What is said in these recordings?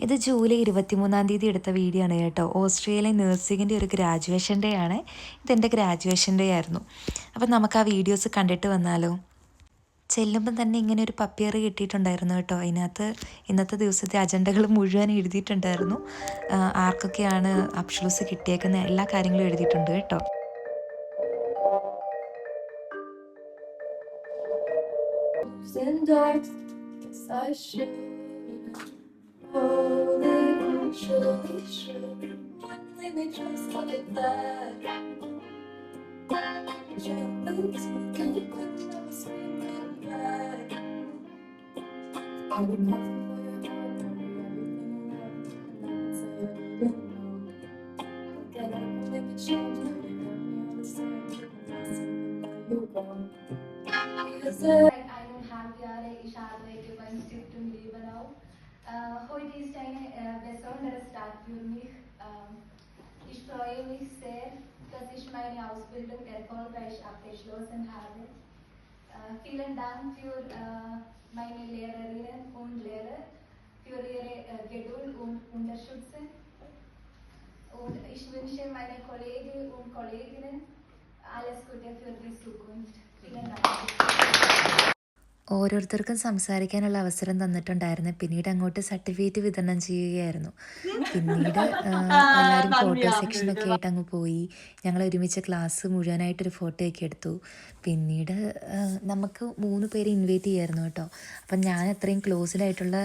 ഇത് ജൂലൈ 23 എടുത്ത വീഡിയോ ആണ് കേട്ടോ. ഓസ്ട്രേലിയൻ നഴ്സിങ്ങിൻ്റെ ഒരു ഗ്രാജുവേഷൻ ഡേ ആണ്. ഇതെൻ്റെ ഗ്രാജുവേഷൻ ഡേ ആയിരുന്നു. അപ്പം നമുക്ക് ആ വീഡിയോസ് കണ്ടിട്ട് വന്നാലോ. ചെല്ലുമ്പം തന്നെ ഇങ്ങനെ ഒരു പപ്പിയർ കിട്ടിയിട്ടുണ്ടായിരുന്നു കേട്ടോ. അതിനകത്ത് ഇന്നത്തെ ദിവസത്തെ അജണ്ടകൾ മുഴുവൻ എഴുതിയിട്ടുണ്ടായിരുന്നു. ആർക്കൊക്കെയാണ് അപ്ഷലൂസ് കിട്ടിയേക്കുന്ന എല്ലാ കാര്യങ്ങളും എഴുതിയിട്ടുണ്ട് കേട്ടോ. Heute ist eine besondere Tag für mich. Ich freue mich sehr, dass ich meine Ausbildung erfolgreich abgeschlossen habe. Vielen Dank für meine Lehrerinnen und Lehrer, für ihre Geduld und Unterstützung. Und ich wünsche meinen Kollegen und Kolleginnen alles Gute für die Zukunft. Vielen Dank. ഓരോരുത്തർക്കും സംസാരിക്കാനുള്ള അവസരം തന്നിട്ടുണ്ടായിരുന്നു. പിന്നീട് അങ്ങോട്ട് certificate വിതരണം ചെയ്യുകയായിരുന്നു. പിന്നീട് എല്ലാവരും ഫോട്ടോ സെക്ഷനൊക്കെ ആയിട്ട് അങ്ങ് പോയി. ഞങ്ങൾ ഒരുമിച്ച് ക്ലാസ് മുഴുവനായിട്ടൊരു ഫോട്ടോയൊക്കെ എടുത്തു. പിന്നീട് നമുക്ക് 3 പേരെ ഇൻവൈറ്റ് ചെയ്യായിരുന്നു കേട്ടോ. അപ്പം ഞാൻ അത്രയും ക്ലോസിലായിട്ടുള്ള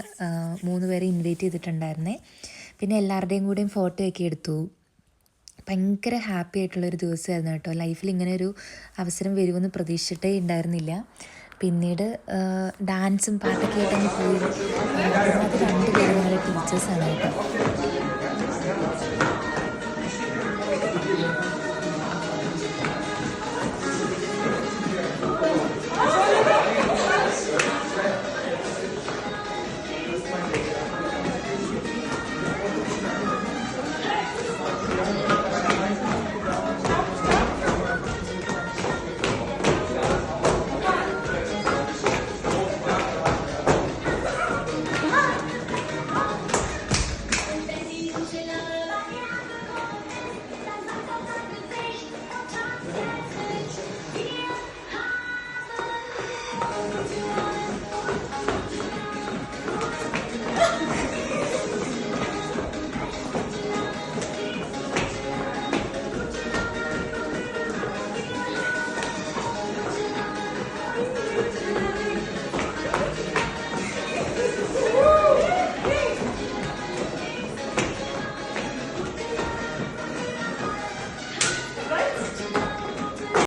3 പേരെ ഇൻവൈറ്റ് ചെയ്തിട്ടുണ്ടായിരുന്നേ. പിന്നെ എല്ലാവരുടെയും കൂടെയും ഫോട്ടോയൊക്കെ എടുത്തു. ഭയങ്കര ഹാപ്പി ആയിട്ടുള്ളൊരു ദിവസമായിരുന്നു കേട്ടോ. ലൈഫിൽ ഇങ്ങനെ ഒരു അവസരം വരുമെന്ന് പ്രതീക്ഷിച്ചിട്ടേ ഉണ്ടായിരുന്നില്ല. പിന്നീട് ഡാൻസും പാട്ടൊക്കെ ആയിട്ടങ്ങ് പോയി. അത് 2 പേരും ഞങ്ങളുടെ ടീച്ചേഴ്സാണ് കേട്ടോ.